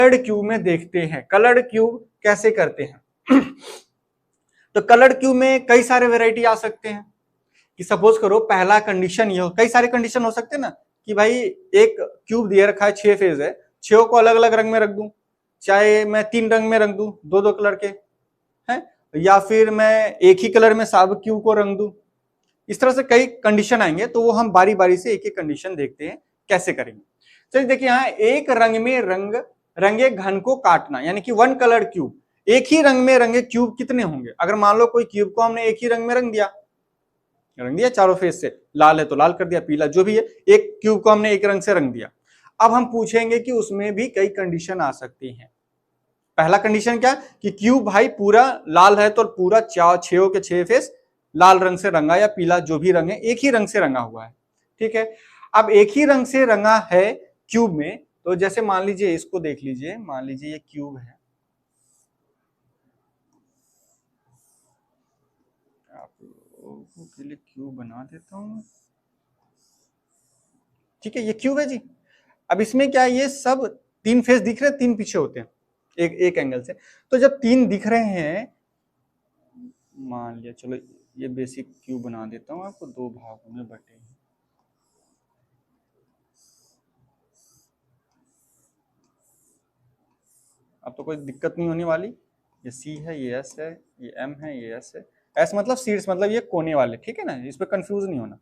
Method cube में देखते हैं कलर्ड क्यूब कैसे करते हैं। तो कलर्ड क्यूब में कई सारे वेराइटी आ सकते हैं कि सपोज करो पहला कंडीशन ये हो, कई सारे कंडीशन हो सकते हैं ना कि भाई एक क्यूब दिए रखा है 6 फेज है, 6 को अलग अलग रंग में रख दूं, चाहे मैं 3 रंग में रख दूं, दो दो कलर के हैं, या फिर मैं एक ही कलर में सब क्यूब को रंग दूं। इस तरह से कई कंडीशन आएंगे, तो वो हम बारी बारी से एक एक कंडीशन देखते हैं कैसे करेंगे। चलिए देखिए यहाँ एक रंग में रंगे घन को काटना, यानी कि वन कलर क्यूब, एक ही रंग में रंगे क्यूब कितने होंगे। अगर मान लो कोई क्यूब को हमने एक ही रंग में रंग दिया चारों फेस से, लाल है तो लाल कर दिया, पीला जो भी है, एक क्यूब को हमने एक रंग से रंग दिया। अब हम पूछेंगे कि उसमें भी कई कंडीशन आ सकती हैं। पहला कंडीशन क्या कि क्यूब भाई पूरा लाल है तो पूरा 6 के 6 फेस लाल रंग से रंगा, या पीला जो भी रंग है एक ही रंग से रंगा हुआ है, ठीक है। अब एक ही रंग से रंगा है क्यूब में, तो जैसे मान लीजिए इसको देख लीजिए, मान लीजिए ये क्यूब है, आप लोगों के लिए क्यूब बना देता हूं, ठीक है, ये क्यूब है जी। अब इसमें क्या ये सब 3 फेस दिख रहे हैं, 3 पीछे होते हैं एक एंगल से, तो जब 3 दिख रहे हैं, मान लिया, चलो ये बेसिक क्यूब बना देता हूं आपको, 2 भागों में बटे हैं। अब तो कोई दिक्कत नहीं होने वाली, ये सी है, ये एस है, ये एम है, ये एस है, एस मतलब सीड्स, मतलब ये कोने वाले, ठीक है ना, इस पर कंफ्यूज नहीं होना,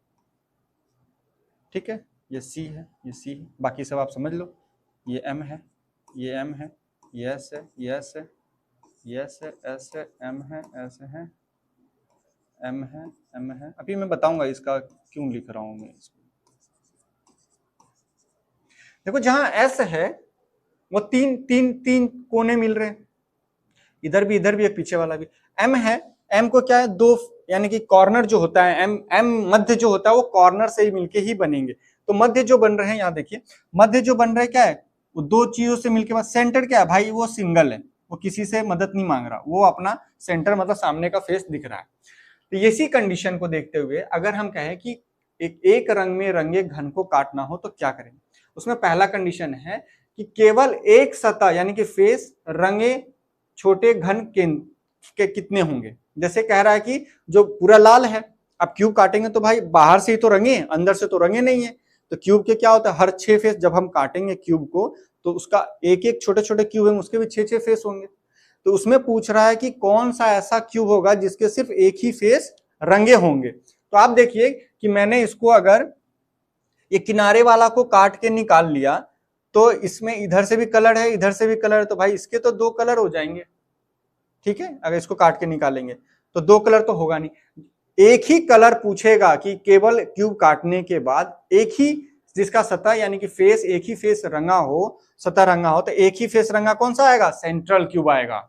ठीक है। ये सी है, ये सी है, बाकी सब आप समझ लो, ये एम है, ये एम है, ये एस है, ये एस है, ये एस है, एस है, एम है, एस है, एम है, एम है। अभी मैं बताऊंगा इसका क्यों लिख रहा हूं मैं इसको। देखो जहां एस है वो तीन कोने मिल रहे हैं, इधर भी एक पीछे वाला भी। एम है, एम को क्या है, 2 यानी कि कॉर्नर जो होता है, एम मध्य जो होता है वो कॉर्नर से ही मिलके ही बनेंगे। तो मध्य जो बन रहे हैं, यहाँ देखिए मध्य जो बन रहा है क्या है, वो 2 चीजों से मिलके, बाद सेंटर क्या है भाई, वो सिंगल है, वो किसी से मदद नहीं मांग रहा, वो अपना सेंटर मतलब सामने का फेस दिख रहा है। तो इसी कंडीशन को देखते हुए अगर हम कहें कि एक रंग में रंगे घन को काटना हो तो क्या करेंगे, उसमें पहला कंडीशन है कि केवल एक सतह यानी कि फेस रंगे छोटे घन के कितने होंगे। जैसे कह रहा है कि जो पूरा लाल है, अब क्यूब काटेंगे तो भाई बाहर से ही तो रंगे, अंदर से तो रंगे नहीं है। तो क्यूब के क्या होता है, हर 6 फेस जब हम काटेंगे क्यूब को तो उसका एक एक छोटे छोटे क्यूब है, उसके भी 6 फेस होंगे। तो उसमें पूछ रहा है कि कौन सा ऐसा क्यूब होगा जिसके सिर्फ एक ही फेस रंगे होंगे। तो आप देखिए कि मैंने इसको अगर ये किनारे वाला को काट के निकाल लिया तो इसमें इधर से भी कलर है, इधर से भी कलर है, तो भाई इसके तो 2 कलर हो जाएंगे, ठीक है। अगर इसको काट के निकालेंगे तो 2 कलर तो होगा नहीं, एक ही कलर पूछेगा कि केवल क्यूब काटने के बाद एक ही जिसका सतह यानी कि फेस एक ही फेस रंगा हो, सतह रंगा हो, तो एक ही फेस रंगा कौन सा आएगा, सेंट्रल क्यूब आएगा,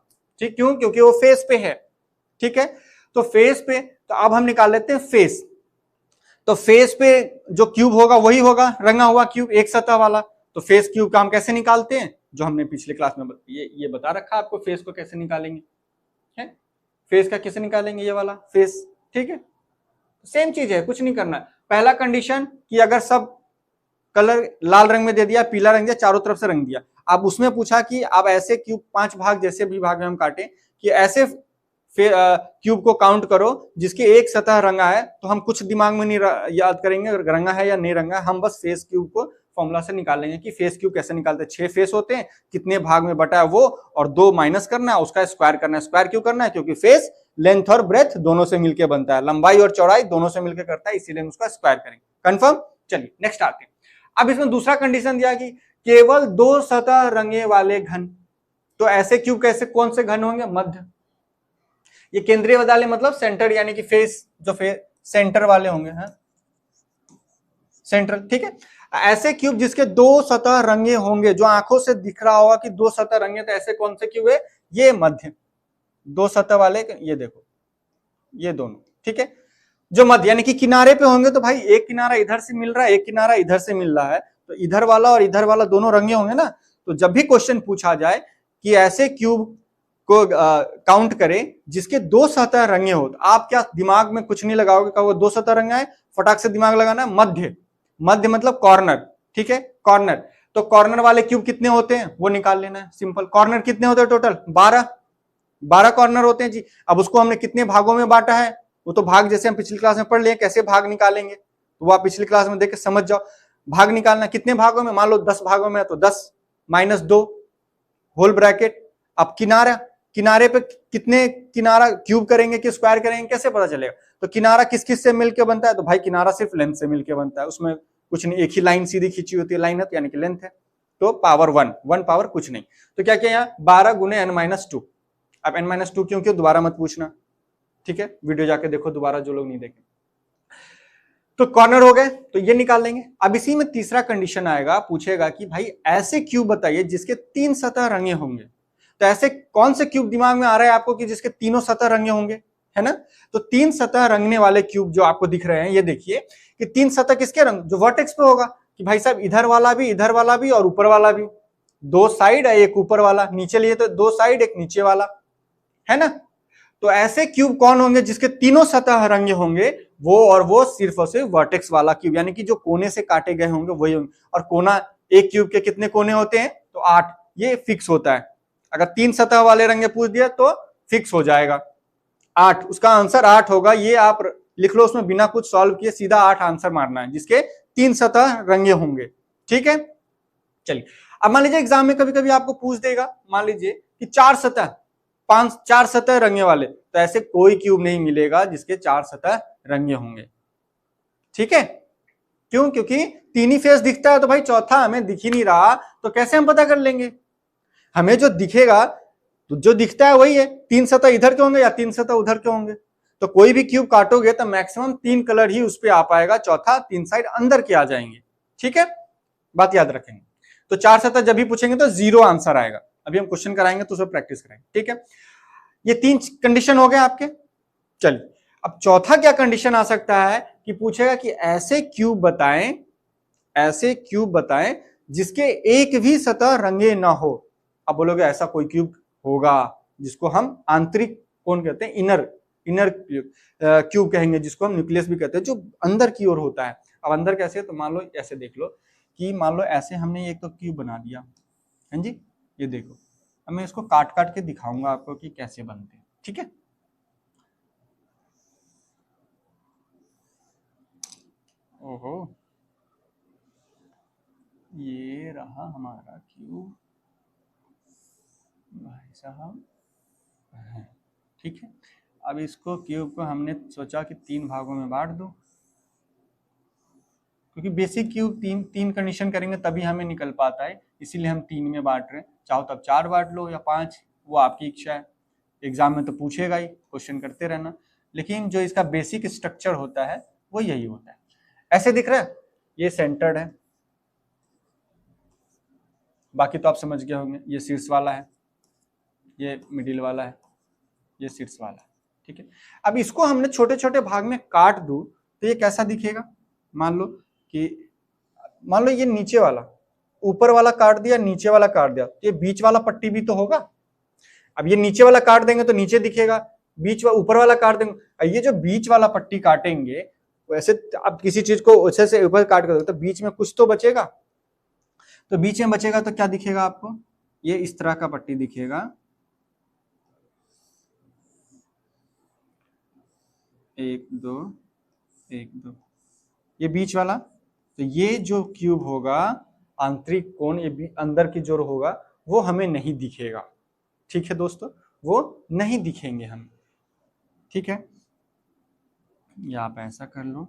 ठीक। क्यों, क्योंकि वो फेस पे है, ठीक है। तो फेस पे, तो अब हम निकाल लेते हैं फेस। तो फेस पे जो क्यूब होगा वही होगा रंगा हुआ क्यूब, एक सतह वाला। तो फेस क्यूब का हम कैसे निकालते हैं, जो हमने पिछले क्लास में ये बता रखा आपको, फेस को कैसे निकालेंगे, है फेस का कैसे निकालेंगे, ये वाला फेस, ठीक है। सेम चीज है, कुछ नहीं करना है। पहला कंडीशन कि अगर सब कलर लाल रंग में दे दिया, पीला रंग दिया, चारों तरफ से रंग दिया। अब उसमें पूछा कि आप ऐसे क्यूब 5 भाग जैसे भी भाग में हम काटें कि ऐसे क्यूब को काउंट करो जिसकी एक सतह रंगा है। तो हम कुछ दिमाग में नहीं याद करेंगे रंगा है या नहीं रंगा, हम बस फेस क्यूब को फॉर्मूला से निकालेंगे कि फेस क्यूब कैसे निकालते हैं। 6 फेस होते हैं, कितने भाग में बटा है वो, और 2 माइनस करना है, उसका स्क्वायर करना है। स्क्वायर क्यों करना है, क्योंकि फेस लेंथ और ब्रेथ दोनों से मिलकर बनता है, लंबाई और चौड़ाई दोनों से मिलकर करता है, इसीलिए उसका स्क्वायर करेंगे। कंफर्म। चलिए नेक्स्ट आते हैं। अब इसमें दूसरा कंडीशन दिया कि केवल 2 सतह रंगे वाले घन। तो ऐसे क्यूब कैसे, कौन से घन होंगे, मध्य। ये केंद्रीय वाले मतलब सेंटर यानी कि फेस जो सेंटर वाले होंगे, हाँ सेंटर, ठीक है। ऐसे क्यूब जिसके 2 सतह रंगे होंगे, जो आंखों से दिख रहा होगा कि 2 सतह रंगे, तो ऐसे कौन से क्यूब है, ये मध्य 2 सतह वाले, ये देखो ये दोनों, ठीक है। जो मध्य यानी कि किनारे पे होंगे, तो भाई एक किनारा इधर से मिल रहा है, एक किनारा इधर से मिल रहा है, तो इधर वाला और इधर वाला दोनों रंगे होंगे ना। तो जब भी क्वेश्चन पूछा जाए कि ऐसे क्यूब को काउंट करें जिसके 2 सतह रंगे हो, तो आप क्या दिमाग में कुछ नहीं लगाओगे, कहोगे 2 सतह रंगा है, फटाक से दिमाग लगाना, मध्य। मध्य मतलब कॉर्नर, ठीक है, कॉर्नर। तो कॉर्नर वाले क्यूब कितने होते हैं वो निकाल लेना है, सिंपल। कॉर्नर कितने होते हैं टोटल? 12 कॉर्नर होते हैं जी। अब उसको हमने कितने भागों में बांटा है, वो तो भाग जैसे हम पिछली क्लास में पढ़ लिए, कैसे भाग निकालेंगे तो वो आप पिछली क्लास में देख के समझ जाओ। भाग निकालना कितने भागों में, मान लो 10 भागों में है तो 10 माइनस 2 होल ब्रैकेट। अब किनारे पे कितने किनारा क्यूब करेंगे कि स्क्वायर करेंगे कैसे पता चलेगा? तो किनारा किस किस से मिलकर बनता है? तो भाई किनारा सिर्फ लेंथ से मिलकर बनता है, उसमें कुछ नहीं, एक ही लाइन सीधी खींची होती है, लाइन है तो यानी कि लेंथ है। तो पावर 1 पावर कुछ नहीं। तो क्या किया यहाँ 12 गुने n-2। अब n-2 क्यों दोबारा मत पूछना, ठीक है, वीडियो जाके देखो दोबारा जो लोग नहीं देखे। तो कॉर्नर हो गए, तो ये निकाल लेंगे। अब इसी में तीसरा कंडीशन आएगा, पूछेगा कि भाई ऐसे क्यूब बताइए जिसके 3 सतह रंगे होंगे। तो ऐसे कौन से क्यूब दिमाग में आ रहा है आपको कि जिसके तीनों सतह रंगे होंगे, है ना? तो 3 सतह रंगने वाले क्यूब जो आपको दिख रहे हैं, ये देखिए कि 3 सतह किसके रंग, जो वर्टेक्स पे होगा कि भाई साहब इधर वाला भी और ऊपर वाला भी, 2 साइड है, एक ऊपर वाला, नीचे लिए तो 2 साइड एक नीचे वाला, है ना? तो ऐसे क्यूब कौन होंगे जिसके तीनों सतह रंगे होंगे, वो सिर्फ और सिर्फ वर्टेक्स वाला क्यूब, यानी कि जो कोने से काटे गए होंगे वही होंगे। और कोना एक क्यूब के कितने कोने होते हैं? तो 8, ये फिक्स होता है। अगर 3 सतह वाले रंगे पूछ दिया तो फिक्स हो जाएगा 8, उसका आंसर 8 होगा। ये आप लिख लो, उसमें बिना कुछ सॉल्व किए सीधा 8 आंसर मारना है, जिसके 3 सतह रंगे होंगे, ठीक है। चलिए, अब मान लीजिए एग्जाम में कभी कभी आपको पूछ देगा, मान लीजिए कि 4 सतह 4 सतह रंगे वाले, तो ऐसे कोई क्यूब नहीं मिलेगा जिसके 4 सतह रंगे होंगे, ठीक है। क्यों? क्योंकि 3 ही फेस दिखता है, तो भाई चौथा हमें दिख ही नहीं रहा, तो कैसे हम पता कर लेंगे? हमें जो दिखेगा, तो जो दिखता है वही है, 3 सतह इधर के होंगे या 3 सतह उधर के होंगे। तो कोई भी क्यूब काटोगे तो मैक्सिमम 3 कलर ही उस पर आ पाएगा, चौथा 3 साइड अंदर के आ जाएंगे, ठीक है, बात याद रखेंगे। तो 4 सतह जब भी पूछेंगे तो 0 आंसर आएगा। अभी हम क्वेश्चन कराएंगे तो उसमें प्रैक्टिस करेंगे, ठीक है। ये 3 कंडीशन हो गए आपके। चलिए, अब चौथा क्या कंडीशन आ सकता है कि पूछेगा कि ऐसे क्यूब बताएं जिसके एक भी सतह रंगे ना हो। अब बोलोगे ऐसा कोई क्यूब होगा जिसको हम आंतरिक कोण कहते हैं, इनर क्यूब कहेंगे, जिसको हम न्यूक्लियस भी कहते हैं, जो अंदर की ओर होता है। अब अंदर कैसे? तो मान लो ऐसे देख लो कि मान लो ऐसे हमने एक तो क्यूब बना दिया, है जी, ये देखो। अब मैं इसको काट काट के दिखाऊंगा आपको कि कैसे बनते हैं, ठीक है। ओहो, ये रहा हमारा क्यूब भाई साहब, ठीक है। अब इसको क्यूब को हमने सोचा कि 3 भागों में बांट दो, क्योंकि बेसिक क्यूब तीन कंडीशन करेंगे तभी हमें निकल पाता है, इसीलिए हम 3 में बांट रहे हैं। चाहो तब 4 बांट लो या 5, वो आपकी इच्छा है। एग्जाम में तो पूछेगा ही, क्वेश्चन करते रहना, लेकिन जो इसका बेसिक स्ट्रक्चर होता है वो यही होता है। ऐसे दिख रहा है, ये सेंटर्ड है, बाकी तो आप समझ गए होंगे। ये शीर्ष वाला है, ये मिडिल वाला है, ये शीर्ष वाला है, ठीक है। अब इसको हमने छोटे छोटे भाग में काट दूं तो ये कैसा दिखेगा? मान लो ये नीचे वाला, ऊपर वाला काट दिया, नीचे वाला काट दिया, ये बीच वाला पट्टी भी तो होगा। अब ये नीचे वाला काट देंगे तो नीचे दिखेगा, ऊपर वाला काट देंगे, ये जो बीच वाला पट्टी काटेंगे वैसे अब किसी चीज को अच्छे से ऊपर काट कर तो बीच में कुछ तो बचेगा। तो बीच में बचेगा तो क्या दिखेगा आपको? ये इस तरह का पट्टी दिखेगा, 1 2 1 2, ये बीच वाला। तो ये जो क्यूब होगा आंतरिक कोण, ये अंदर की जो होगा वो हमें नहीं दिखेगा, ठीक है दोस्तों, वो नहीं दिखेंगे हम, ठीक है। या आप ऐसा कर लो,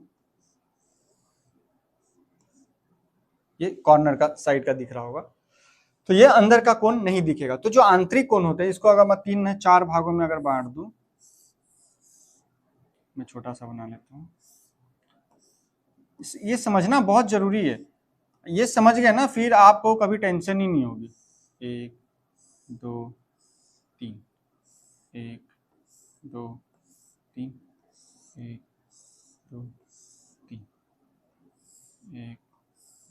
ये कॉर्नर का साइड का दिख रहा होगा, तो ये अंदर का कोण नहीं दिखेगा। तो जो आंतरिक कोण होते हैं, इसको अगर मैं 4 भागों में अगर बांट दूं, मैं छोटा सा बना लेता हूं, ये समझना बहुत जरूरी है। ये समझ गए ना, फिर आपको कभी टेंशन ही नहीं होगी। 1 2 3, 1 2 3, 1 2 3, 1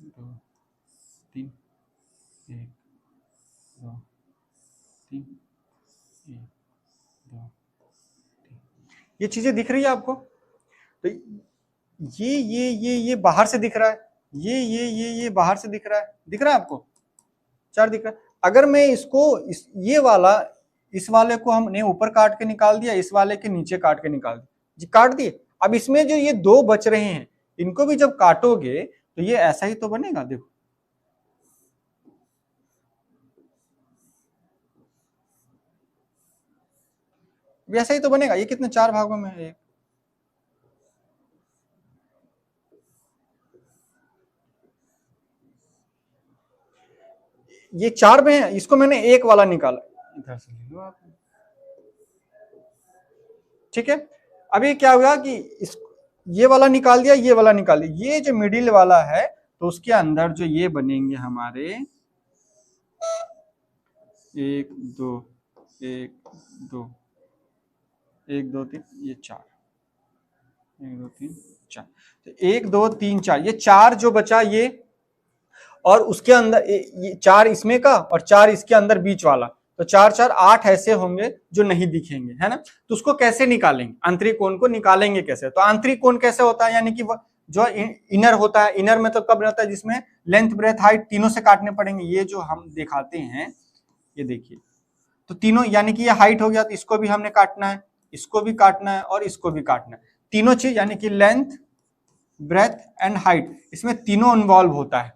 2 3, 1 2 3, 1 2 3। ये चीजें दिख रही है आपको? तो ये बाहर से दिख रहा है, ये बाहर से दिख रहा है आपको, 4 दिख रहा है। अगर मैं इसको ये वाला, इस वाले को हमने ऊपर काट के निकाल दिया, इस वाले के नीचे काट के निकाल दिया जी, काट दिए। अब इसमें जो ये 2 बच रहे हैं, इनको भी जब काटोगे तो ये ऐसा ही तो बनेगा, देखो वैसा ही तो बनेगा। ये कितने 4 भागों में है, ये 4 में है, इसको मैंने एक वाला निकाला, इधर से ले लो आप, ठीक है। अभी क्या हुआ कि इस ये वाला निकाल दिया, ये वाला निकाल दिया, ये जो मिडिल वाला है तो उसके अंदर जो ये बनेंगे हमारे 1 2 1 2 1 2 3, ये 4, 1 2 3 4, तो 1 2 3 4, ये 4 जो बचा ये, और उसके अंदर ये 4 इसमें का और 4 इसके अंदर बीच वाला, तो 4 4 8 ऐसे होंगे जो नहीं दिखेंगे, है ना। तो उसको कैसे निकालेंगे, आंतरिक कोण को निकालेंगे कैसे? तो आंतरिक कोण कैसे होता है, यानी कि जो इनर होता है, इनर मतलब कब रहता है, जिसमें लेंथ ब्रेथ हाइट तीनों से काटने पड़ेंगे। ये जो हम दिखाते हैं, ये देखिए, तो तीनों, यानी कि ये हाइट हो गया, तो इसको भी हमने काटना है, इसको भी काटना है और इसको भी काटना है। तीनों चीज यानी कि लेंथ ब्रेथ एंड हाइट, इसमें तीनों इन्वॉल्व होता है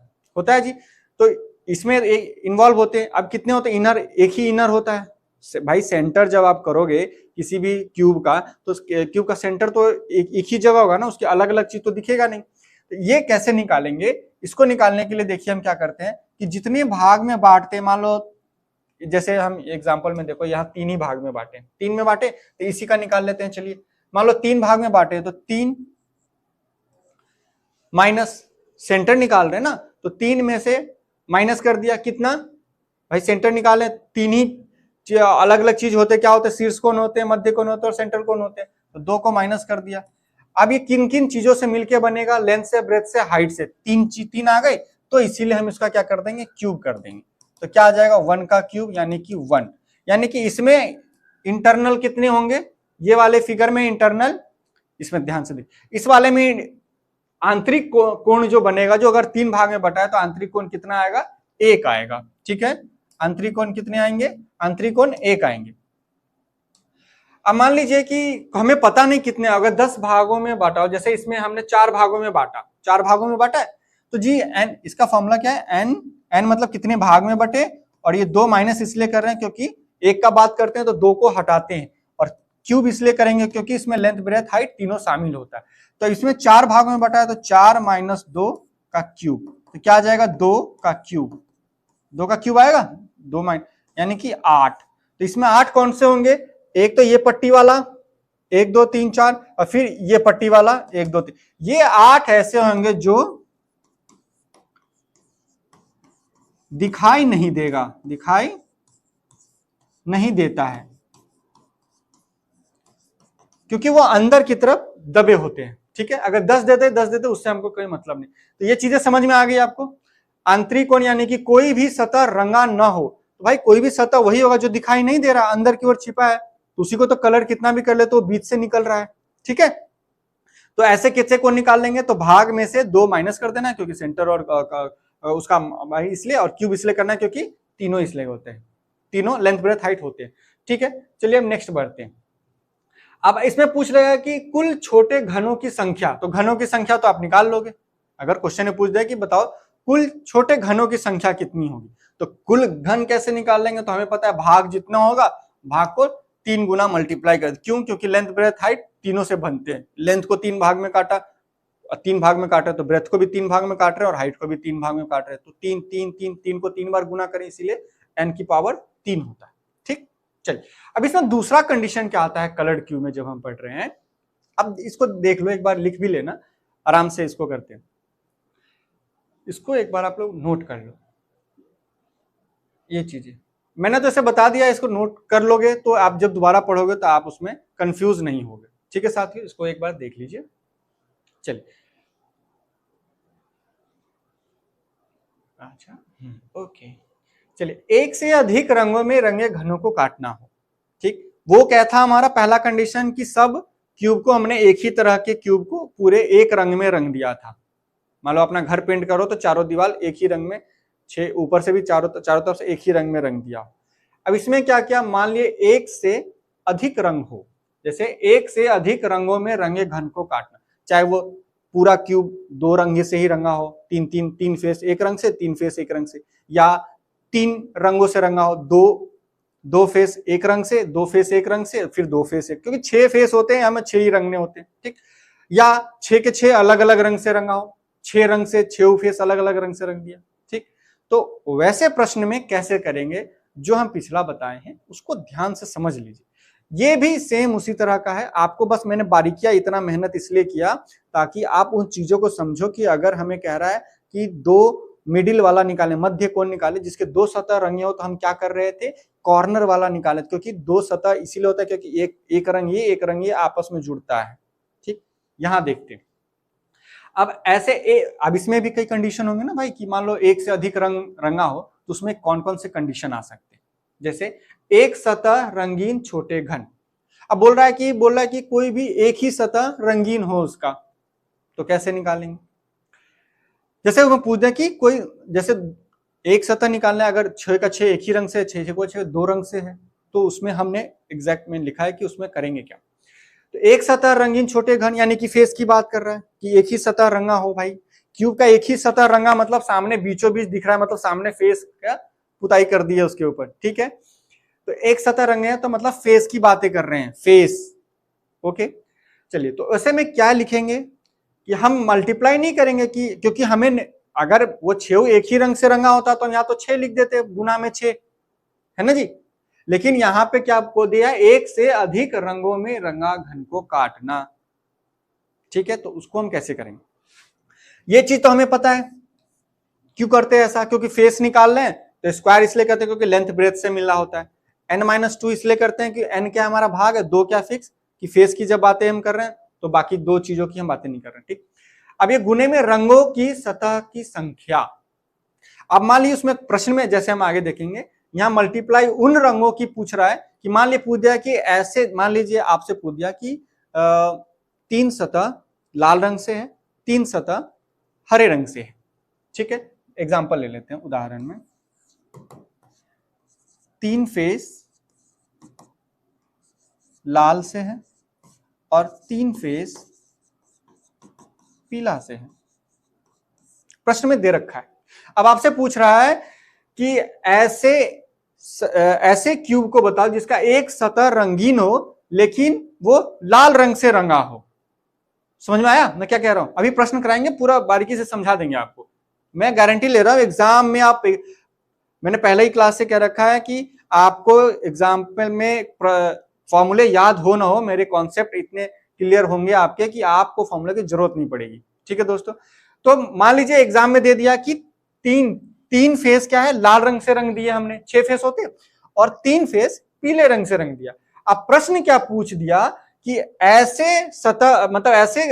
जी। तो इसमें इन्वॉल्व होते हैं। अब कितने होते हैं इनर, एक ही इनर होता है भाई। सेंटर जब आप करोगे किसी भी क्यूब का, तो क्यूब का सेंटर तो एक ही जगह होगा ना, उसके अलग अलग चीज तो दिखेगा नहीं। तो ये कैसे निकालेंगे, इसको निकालने के लिए देखिए हम क्या करते हैं कि जितने भाग में बांटते हैं, मान लो जैसे हम एग्जाम्पल में देखो, यहाँ 3 ही भाग में बांटे, 3 में बांटे, तो इसी का निकाल लेते हैं। चलिए मान लो 3 भाग में बांटे, तो 3 माइनस सेंटर निकाल रहे हैं ना, तो 3 में से माइनस कर दिया कितना भाई, सेंटर निकाले। 3 ही अलग अलग चीज होते, क्या होते, शीर्ष कोण होते हैं, मध्य कोण होते हैं और सेंटर कोण होते हैं, तो 2 को माइनस कर दिया। अब ये किन किन चीजों से मिलके बनेगा, लेंथ से, ब्रेथ से, हाइट से, 3 आ गए, तो इसीलिए हम इसका क्या कर देंगे, क्यूब कर देंगे। तो क्या आ जाएगा, 1 का क्यूब, यानी कि 1। यानी कि इसमें इंटरनल कितने होंगे, ये वाले फिगर में इंटरनल, इसमें ध्यान से देखिए, इस वाले में आंतरिक कोण जो बनेगा, जो अगर 3 भाग में बटा है, तो आंतरिक कोण कितना आएगा, 1 आएगा, ठीक है। आंतरिक कोण कितने आएंगे, आंतरिक कोण 1 आएंगे। अब मान लीजिए कि हमें पता नहीं कितने, अगर 10 भागों में बांटा हो, जैसे इसमें हमने 4 भागों में बांटा, 4 भागों में बांटा है, तो जी एन, इसका फॉर्मूला क्या है, एन, एन मतलब कितने भाग में बटे, और ये 2 माइनस इसलिए कर रहे हैं क्योंकि 1 का बात करते हैं तो 2 को हटाते हैं, और क्यूब इसलिए करेंगे क्योंकि इसमें लेंथ ब्रेथ हाइट तीनों शामिल होता है। तो इसमें 4 भागों में बटा है, तो 4 माइनस 2 का क्यूब, तो क्या आ जाएगा, 2 का क्यूब, 2 का क्यूब आएगा, 2 माइनस यानी कि 8। तो इसमें 8 कौन से होंगे, एक तो ये पट्टी वाला 1 2 3 4, और फिर ये पट्टी वाला 1 2 3, ये 8 ऐसे होंगे जो दिखाई नहीं देगा, दिखाई नहीं देता है, क्योंकि वो अंदर की तरफ दबे होते हैं, ठीक है। अगर 10 देते उससे हमको कोई मतलब नहीं। तो ये चीजें समझ में आ गई आपको। आंतरिक कोण यानी कि कोई भी सतह रंगा ना हो, तो भाई कोई भी सतह वही होगा जो दिखाई नहीं दे रहा, अंदर की ओर छिपा है, तो उसी को तो कलर कितना भी कर ले तो बीच से निकल रहा है, ठीक है। तो ऐसे कितने कोण निकाल लेंगे, तो भाग में से 2 माइनस कर देना, क्योंकि सेंटर और उसका भाई इसलिए, और क्यूब इसलिए करना है क्योंकि तीनों इसलिए होते हैं, तीनों लेंथ ब्रेथ हाइट होते हैं, ठीक है। चलिए हम नेक्स्ट बढ़ते हैं। अब इसमें पूछ रहा है कि कुल छोटे घनों की संख्या, तो घनों की संख्या तो आप निकाल लोगे। अगर क्वेश्चन में पूछ दे कि बताओ कुल छोटे घनों की संख्या कितनी होगी, तो कुल घन कैसे निकाल लेंगे, तो हमें पता है भाग जितना होगा, भाग को 3 गुना मल्टीप्लाई कर, क्यों, क्योंकि लेंथ ब्रेथ हाइट तीनों से बनते हैं। लेंथ को 3 भाग में काटा, 3 भाग में काटा, तो ब्रेथ को भी 3 भाग में काट रहे हैं और हाइट को भी 3 भाग में काट रहे हैं, तो 3 3 3 3 को 3 बार गुना करें, इसीलिए n की पावर 3 होता है, ठीक। चलिए अब इसमें दूसरा कंडीशन क्या आता है कलर्ड क्यूब में जब हम पढ़ रहे हैं। अब इसको देख लो, एक बार लिख भी लेना, आराम से इसको करते हैं, इसको एक बार आप लोग नोट कर लो। ये चीजें मैंने तो इसे बता दिया, इसको नोट कर लोगे तो आप जब दोबारा पढ़ोगे तो आप उसमें कंफ्यूज नहीं होगे, ठीक है साथियों। इसको एक बार देख लीजिए। चलिए अच्छा, ओके, चलिए, एक से अधिक रंगों में रंगे घनों को काटना हो, ठीक। वो क्या था हमारा पहला कंडीशन कि सब क्यूब को हमने एक ही तरह के क्यूब को पूरे एक रंग में रंग दिया था, मान लो अपना घर पेंट करो तो चारों दीवार एक ही रंग में, छह ऊपर से भी चारों तरफ से एक ही रंग में रंग दिया। अब इसमें क्या किया, मान लिए एक से अधिक रंग हो, जैसे एक से अधिक रंगों में रंगे घन को काटना, चाहे वो पूरा क्यूब दो रंग से ही रंगा हो, तीन फेस एक रंग से, तीन फेस एक रंग से, या तीन रंगों से रंगा हो, दो फेस एक रंग से, दो फेस एक रंग से, फिर दो फेस एक, क्योंकि 6 फेस होते हैं, हमें 6 ही रंगने होते हैं, ठीक। या 6 के 6 अलग अलग रंग से रंगा हो, 6 रंग से 6 फेस अलग अलग रंग से रंग दिया, ठीक। तो वैसे प्रश्न में कैसे करेंगे, जो हम पिछला बताए हैं उसको ध्यान से समझ लीजिए। ये भी सेम उसी तरह का है, आपको बस मैंने बारीकियां इतना मेहनत इसलिए किया ताकि आप उन चीजों को समझो कि अगर हमें कह रहा है कि दो मिडिल वाला निकाले, मध्य कोण निकाले जिसके दो सतह रंगे हो, तो हम क्या कर रहे थे, कॉर्नर वाला निकाले, क्योंकि दो सतह इसीलिए होता है क्योंकि एक रंग ये एक रंग ये आपस में जुड़ता है, ठीक। यहां देखते हैं अब ऐसे अब इसमें भी कई कंडीशन होंगे ना भाई, कि मान लो एक से अधिक रंग रंगा हो तो उसमें कौन कौन से कंडीशन आ सकते हैं, जैसे एक सतह रंगीन छोटे घन। अब बोल रहा है कि कोई भी एक ही सतह रंगीन हो उसका, तो कैसे निकालेंगे, जैसे वो पूछ दें कि कोई जैसे एक सतह निकालना है, अगर 6 का 6 एक ही रंग से, 6 को 6 दो रंग से है, तो उसमें हमने एग्जैक्ट में लिखा है कि उसमें करेंगे क्या। तो एक सतह रंगीन छोटे घन यानी कि फेस की बात कर रहा है कि एक ही सतह रंगा हो भाई, क्यूब का एक ही सतह रंगा मतलब सामने बीचों बीच दिख रहा है, मतलब सामने फेस का पुताई कर दी है उसके ऊपर, ठीक है। तो एक सतह रंगे हैं तो मतलब फेस की बातें कर रहे हैं, फेस, ओके। चलिए तो ऐसे में क्या लिखेंगे कि हम मल्टीप्लाई नहीं करेंगे, कि क्योंकि हमें अगर वो 6 एक ही रंग से रंगा होता तो हम यहाँ तो 6 लिख देते, गुना में 6, है ना जी। लेकिन यहां पे क्या आपको दिया, एक से अधिक रंगों में रंगा घन को काटना, ठीक है। तो उसको हम कैसे करेंगे, ये चीज तो हमें पता है, क्यों करते हैं ऐसा, क्योंकि फेस निकाल रहे हैं तो स्क्वायर इसलिए करते हैं क्योंकि लेंथ ब्रेथ से मिल रहा होता है। n-2 इसलिए करते हैं कि n क्या हमारा भाग है, दो क्या फिक्स, कि फेस की जब बातें हम कर रहे हैं तो बाकी दो चीजों की हम बातें नहीं कर रहे, ठीक। अब ये गुने में रंगों की सतह की संख्या, अब मान लीजिए उसमें प्रश्न में जैसे हम आगे देखेंगे, यहां मल्टीप्लाई उन रंगों की पूछ रहा है कि मान लीजिए पूछ दिया कि ऐसे, मान लीजिए आपसे पूछ दिया कि 3 सतह लाल रंग से है, 3 सतह हरे रंग से है, ठीक है। एग्जांपल ले लेते हैं उदाहरण में, 3 फेस लाल से है और 3 फेस पीला से है, प्रश्न में दे रखा है। अब आपसे पूछ रहा है कि ऐसे क्यूब को बताओ जिसका एक सतह रंगीन हो लेकिन वो लाल रंग से रंगा हो। समझ में आया मैं क्या कह रहा हूं, अभी प्रश्न कराएंगे पूरा बारीकी से समझा देंगे आपको, मैं गारंटी ले रहा हूं एग्जाम में आप, मैंने पहले ही क्लास से कह रखा है कि आपको एग्जाम्पल में फॉर्मूले याद हो ना हो, मेरे कॉन्सेप्ट इतने क्लियर होंगे आपके कि आपको फॉर्मूले की जरूरत नहीं पड़ेगी, ठीक है दोस्तों। तो मान लीजिए एग्जाम में दे दिया कि तीन फेस क्या है, लाल रंग से रंग दिए हमने, 6 फेस होते हैं, और 3 फेस पीले रंग से रंग दिया। अब प्रश्न क्या पूछ दिया कि ऐसे सतह, मतलब ऐसे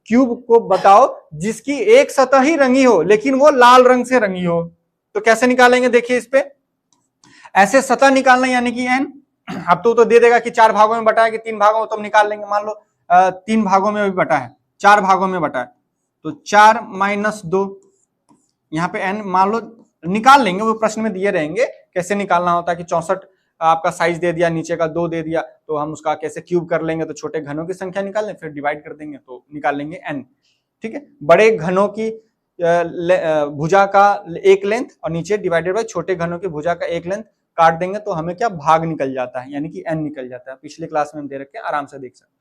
क्यूब को बताओ जिसकी एक सतह ही रंगी हो लेकिन वो लाल रंग से रंगी हो, तो कैसे निकालेंगे, देखिए इस पे ऐसे सतह निकालना यानी कि n, अब तो दे देगा कि 4 भागों में बटा है कि 3 भागों में, तो हम निकाल लेंगे, मान लो 3 भागों में भी बटा है, 4 भागों में बटा है, तो 4 - 2, यहाँ पे n मान लो निकाल लेंगे, वो प्रश्न में दिए रहेंगे कैसे निकालना होता है, कि 64 आपका साइज दे दिया, नीचे का 2 दे दिया, तो हम उसका कैसे क्यूब कर लेंगे, तो छोटे घनों की संख्या निकाल लें, फिर डिवाइड कर देंगे तो निकाल लेंगे n, ठीक है। बड़े घनों की भुजा का एक लेंथ और नीचे डिवाइडेड बाय छोटे घनों की भुजा का एक लेंथ काट देंगे तो हमें क्या भाग निकल जाता है, यानी कि n निकल जाता है। पिछले क्लास में हम दे रखे हैं, आराम से देख सकते।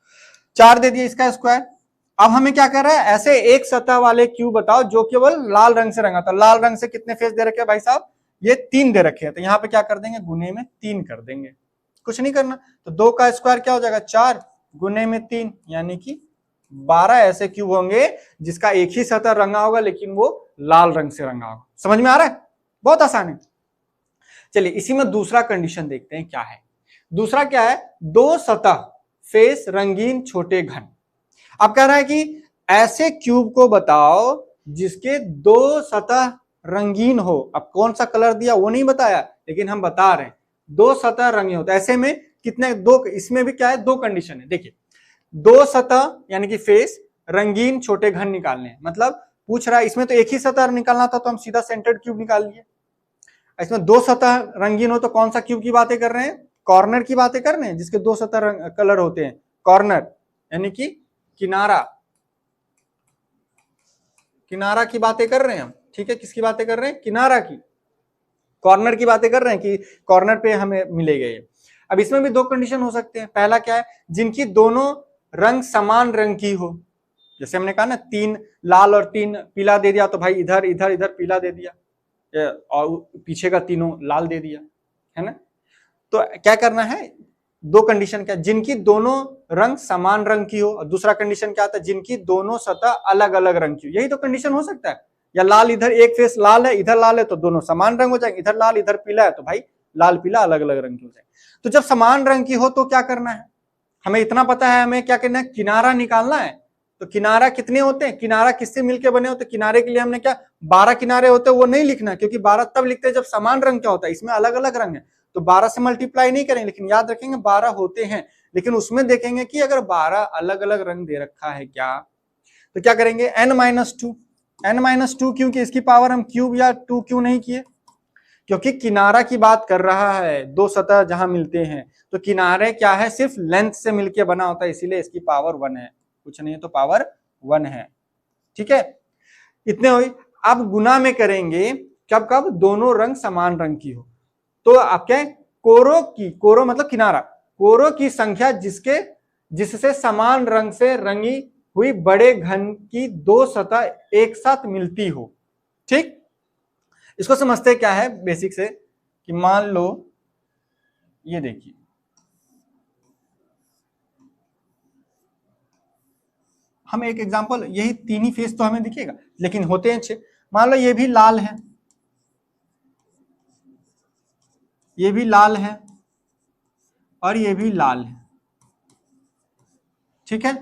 4 दे दिया इसका स्क्वायर। अब हमें क्या कर रहा है, ऐसे एक सतह वाले क्यूब बताओ जो केवल लाल रंग से रंगा था, लाल रंग से कितने फेस दे रखे हैं भाई साहब, ये 3 दे रखे हैं, तो यहाँ पे क्या कर देंगे, गुने में 3 कर देंगे, कुछ नहीं करना। तो 2 का स्क्वायर क्या हो जाएगा, 4 गुने में 3 यानी कि 12 ऐसे क्यूब होंगे जिसका एक ही सतह रंगा होगा लेकिन वो लाल रंग से रंगा होगा। समझ में आ रहा है, बहुत आसान है। चलिए इसी में दूसरा कंडीशन देखते हैं क्या है। दूसरा क्या है, 2 सतह फेस रंगीन छोटे घन। अब कह रहा है कि ऐसे क्यूब को बताओ जिसके 2 सतह रंगीन हो। अब कौन सा कलर दिया वो नहीं बताया, लेकिन हम बता रहे हैं 2 सतह रंगीन हो, तो ऐसे में कितने, 2, इसमें भी क्या है, 2 कंडीशन है। देखिए 2 सतह यानी कि फेस रंगीन छोटे घन निकालने हैं, मतलब पूछ रहा है, इसमें तो एक ही सतह निकालना था तो हम सीधा सेंटर्ड क्यूब निकाल लिए। इसमें दो सतह रंगीन हो तो कौन सा क्यूब की बातें कर रहे हैं? कॉर्नर की बातें कर रहे हैं, जिसके दो सतह कलर होते हैं, कॉर्नर यानी कि किनारा, किनारा की बातें कर रहे हैं हम। ठीक है, किसकी बातें कर रहे हैं? किनारा की, कॉर्नर की बातें कर रहे हैं कि कॉर्नर पे हमें मिलेगा ये। अब इसमें भी दो कंडीशन हो सकते हैं। पहला क्या है? जिनकी दोनों रंग समान रंग की हो। जैसे हमने कहा ना, 3 लाल और 3 पीला दे दिया तो भाई इधर इधर इधर पीला दे दिया और पीछे का तीनों लाल दे दिया, है ना। तो क्या करना है? दो कंडीशन क्या? जिनकी दोनों रंग समान रंग की हो, और दूसरा कंडीशन क्या आता है? जिनकी दोनों सतह अलग अलग रंग की हो। यही तो कंडीशन हो सकता है। या लाल, इधर एक फेस लाल है, इधर लाल है, तो दोनों समान रंग हो जाएंगे। इधर लाल इधर पीला है तो भाई लाल पीला अलग अलग रंग की हो जाएंगे। तो जब समान रंग की हो तो क्या करना है? हमें इतना पता है, हमें क्या करना है? किनारा निकालना है। तो किनारा कितने होते हैं? किनारा किससे मिलकर बने होते हैं? किनारे के लिए हमने क्या 12 किनारे होते हैं वो नहीं लिखना, क्योंकि 12 तब लिखते हैं जब समान रंग क्या होता है, इसमें अलग अलग रंग है तो 12 से मल्टीप्लाई नहीं करेंगे, लेकिन याद रखेंगे 12 होते हैं। लेकिन उसमें देखेंगे कि अगर 12 अलग अलग रंग दे रखा है क्या, तो क्या करेंगे? n-2, n-2 क्योंकि इसकी पावर हम क्यूब या 2 क्यों नहीं किए? क्योंकि किनारा की बात कर रहा है, दो सतह जहां मिलते हैं तो किनारे क्या है? सिर्फ लेंथ से मिलके बना होता है, इसीलिए इसकी पावर 1 है, कुछ नहीं है तो पावर 1 है। ठीक है, इतने हुई। अब गुना में करेंगे कब कब? दोनों रंग समान रंग की हो। तो आप क्या है? कोरों की, कोरो मतलब किनारा, कोरों की संख्या जिससे समान रंग से रंगी हुई बड़े घन की दो सतह एक साथ मिलती हो। ठीक, इसको समझते क्या है बेसिक से, कि मान लो ये देखिए, हम एक एग्जांपल, यही 3 ही फेस तो हमें दिखेगा लेकिन होते हैं 6। मान लो ये भी लाल है, ये भी लाल है और ये भी लाल है। ठीक है,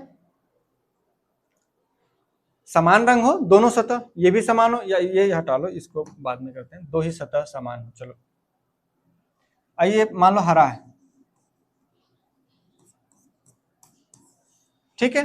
समान रंग हो, दोनों सतह, ये भी समान हो, या ये हटा लो, इसको बाद में करते हैं, दो ही सतह समान हो। चलो आइए, मान लो हरा है। ठीक है,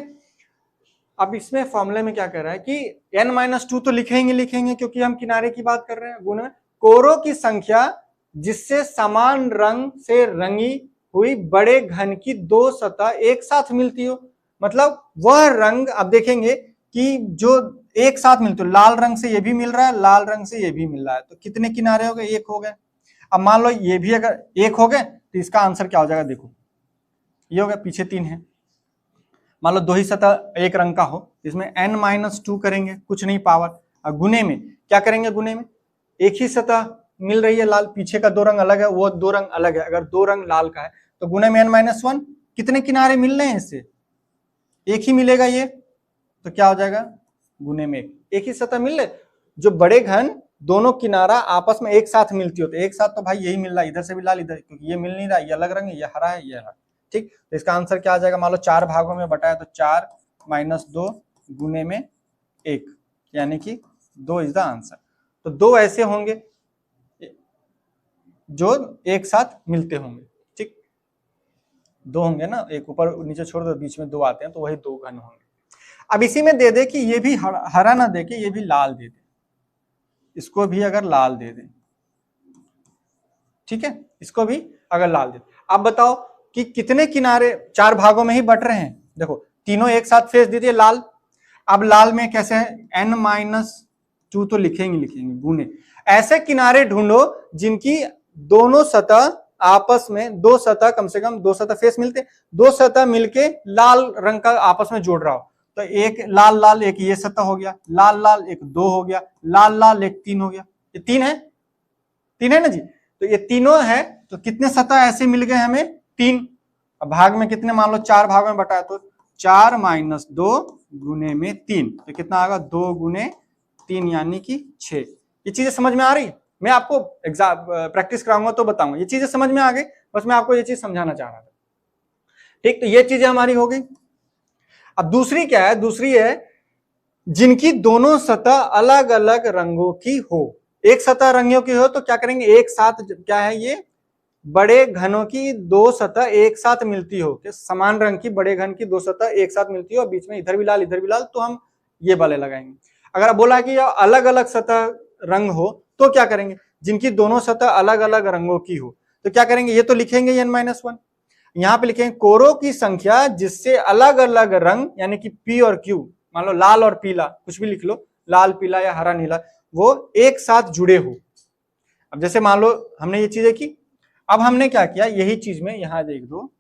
अब इसमें फॉर्मूले में क्या कर रहा है कि n-2 तो लिखेंगे क्योंकि हम किनारे की बात कर रहे हैं। गुण में कोरों की संख्या जिससे समान रंग से रंगी हुई बड़े घन की दो सतह एक साथ मिलती हो, मतलब वह रंग, अब देखेंगे कि जो एक साथ मिलते हो, लाल रंग से ये भी मिल रहा है, लाल रंग से ये भी मिल रहा है, तो कितने किनारे हो गए? एक हो गए। अब मान लो ये भी अगर एक हो गए तो इसका आंसर क्या हो जाएगा? देखो ये हो गया, पीछे 3 है। मान लो दो ही सतह एक रंग का हो, इसमें n-2 करेंगे, कुछ नहीं पावर। और गुने में क्या करेंगे? गुने में एक ही सतह मिल रही है लाल, पीछे का दो रंग अलग है, वो दो रंग अलग है। अगर दो रंग लाल का है तो गुने में n-1, कितने किनारे मिल रहे हैं? इससे एक ही मिलेगा ये, तो क्या हो जाएगा? गुने में एक ही सतह मिल रहे, जो बड़े घन दोनों किनारा आपस में एक साथ मिलती हो, तो एक साथ तो भाई यही मिल रहा है, इधर से भी लाल इधर, क्योंकि ये मिल नहीं रहा, ये अलग रंग है, ये हरा है, ये हरा। ठीक, तो इसका आंसर क्या आ जाएगा? मान लो 4 भागों में बटा है तो 4 - 2 गुने में 1, यानी कि 2 इज द आंसर। तो 2 ऐसे होंगे जो एक साथ मिलते होंगे। ठीक, 2 होंगे ना, एक ऊपर नीचे छोड़ दो, बीच में 2 आते हैं, तो वही 2 घन होंगे। अब इसी में दे दे कि ये भी हरा ना दे के ये भी लाल दे दे, इसको भी अगर लाल दे दे, ठीक है, इसको भी अगर लाल दे। अब बताओ कि कितने किनारे 4 भागों में ही बट रहे हैं। देखो तीनों एक साथ फेस दे दिए लाल। अब लाल में कैसे है? n-2 तो लिखेंगे गुने। ऐसे किनारे ढूंढो जिनकी दोनों सतह आपस में, दो सतह, कम से कम 2 सतह फेस मिलते, 2 सतह मिलके लाल रंग का आपस में जोड़ रहा हो। तो एक लाल लाल, एक ये सतह हो गया, लाल लाल एक 2 हो गया, लाल लाल एक 3 हो गया। ये 3 है, 3 है ना जी। तो ये तीनों है, तो कितने सतह ऐसे मिल गए हमें? 3। अब भाग में कितने? मान लो 4 भागों में बटा है तो 4 - 2 गुने में 3, तो कितना आएगा? 2 गुने 3 यानी कि 6। ये चीजें समझ में आ रही है? मैं आपको एग्जाम प्रैक्टिस कराऊंगा तो बताऊंगा। ये चीजें समझ में आ गई, बस मैं आपको ये चीज समझाना चाह रहा था। ठीक, तो ये चीजें हमारी हो गई। अब दूसरी क्या है? दूसरी है जिनकी दोनों सतह अलग अलग रंगों की हो। एक सतह रंगों की हो तो क्या करेंगे? एक साथ, क्या है ये? बड़े घनों की दो सतह एक साथ मिलती हो, कि समान रंग की बड़े घन की दो सतह एक साथ मिलती हो, और बीच में इधर भी लाल इधर भी लाल, तो हम ये वाले लगाएंगे। अगर बोला कि अलग अलग सतह रंग हो तो क्या करेंगे, जिनकी दोनों सतह अलग अलग रंगों की हो तो क्या करेंगे, ये तो लिखेंगे n-1, यहां पे लिखेंगे कोरों की संख्या जिससे अलग अलग रंग यानी कि P और Q, मान लो लाल और पीला कुछ भी लिख लो, लाल पीला या हरा नीला, वो एक साथ जुड़े हो। अब जैसे मान लो हमने ये चीजें की, अब हमने क्या किया, यही चीज में यहां देख दो,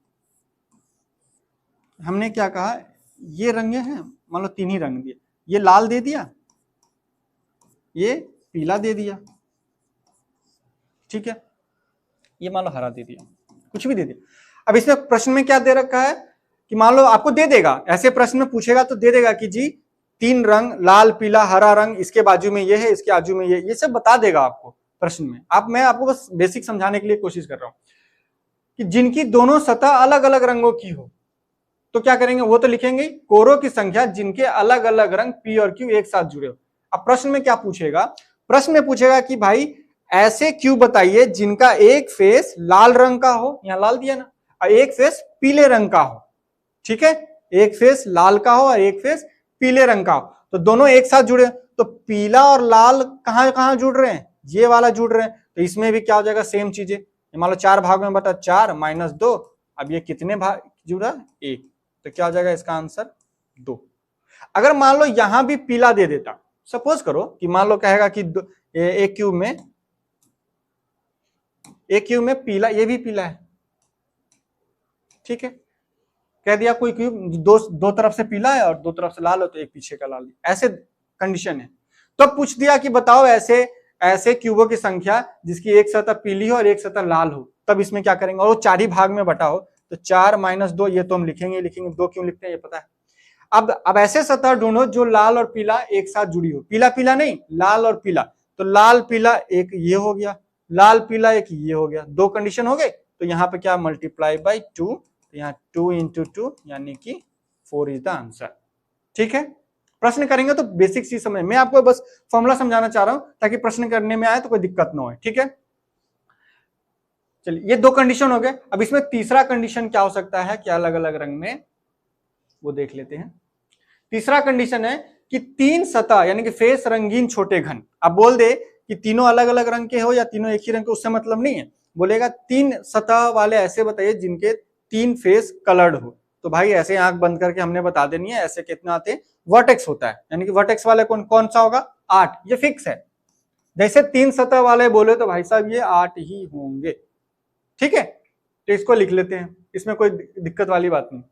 हमने क्या कहा, ये रंगे हैं, मान लो 3 ही रंग दिए, ये लाल दे दिया, ये पीला दे दिया, ठीक है, ये मान लो हरा दे दिया, कुछ भी दे दिया। अब इसमें प्रश्न में क्या दे रखा है कि मान लो आपको दे देगा, ऐसे प्रश्न में पूछेगा तो दे देगा कि जी 3 रंग लाल पीला हरा रंग, इसके बाजू में ये है, इसके बाजू में ये सब बता देगा आपको प्रश्न में। मैं आपको बस बेसिक समझाने के लिए कोशिश कर रहा हूं कि जिनकी दोनों सतह अलग अलग रंगों की हो तो क्या करेंगे, वो तो लिखेंगे कोरों की संख्या जिनके अलग अलग रंग P और Q एक साथ जुड़े हो। अब प्रश्न में क्या पूछेगा, प्रश्न में पूछेगा कि भाई ऐसे Q बताइए जिनका एक फेस लाल रंग का हो, यहां लाल दिया ना, और एक फेस पीले रंग का हो, ठीक है, एक फेस लाल का हो और एक फेस पीले रंग का हो, तो दोनों एक साथ जुड़े, तो पीला और लाल कहां कहां जुड़ रहे हैं, ये वाला जुड़ रहे हैं, तो इसमें भी क्या हो जाएगा, सेम चीजें, मान लो 4 भाग में बटा 4 माइनस 2, अब ये कितने भाग जुड़ा, 1, तो क्या हो जाएगा इसका आंसर 2। अगर मान लो यहां भी पीला दे देता, सपोज करो कि मान लो कहेगा कि एक क्यूब में पीला, ये भी पीला है, ठीक है, कह दिया कोई क्यूब दो तरफ से पीला है और दो तरफ से लाल हो तो एक पीछे का लाल, ऐसे कंडीशन है। तो पूछ दिया कि बताओ ऐसे क्यूबों की संख्या जिसकी एक सतह पीली हो और एक सतह लाल हो, तब इसमें क्या करेंगे, और वो 4 ही भाग में बटा हो, तो 4 माइनस 2, ये तो हम लिखेंगे, 2 क्यों लिखते हैं ये पता है। अब ऐसे सतह ढूंढो जो लाल और पीला एक साथ जुड़ी हो, पीला पीला नहीं, लाल और पीला, तो लाल पीला एक ये हो गया, लाल पीला एक ये हो गया, 2 कंडीशन हो गए, तो यहाँ पे क्या मल्टीप्लाई बाई 2, तो यहाँ 2 इंटू 2 यानी कि 4 इज द आंसर, ठीक है। प्रश्न करेंगे तो बेसिक चीज समझ, मैं आपको बस फॉर्मूला समझाना चाह रहा हूं ताकि प्रश्न करने में आए तो कोई दिक्कत ना हो, ठीक है। चलिए ये 2 कंडीशन हो गए, अब इसमें तीसरा कंडीशन क्या हो सकता है कि अलग अलग रंग में, वो देख लेते हैं। तीसरा कंडीशन है कि 3 सतह यानी कि फेस रंगीन छोटे घन, अब बोल दे कि तीनों अलग अलग रंग के हो या तीनों एक ही रंग के, उससे मतलब नहीं है, बोलेगा 3 सतह वाले ऐसे बताइए जिनके 3 फेस कलर्ड हो, तो भाई ऐसे आंख बंद करके हमने बता देनी है, ऐसे कितना आते हैं, वर्टेक्स होता है, यानी कि वर्टेक्स वाले कौन सा होगा, 8, ये फिक्स है। जैसे 3 सतह वाले बोले तो भाई साहब ये 8 ही होंगे, ठीक है, तो इसको लिख लेते हैं, इसमें कोई दिक्कत वाली बात नहीं।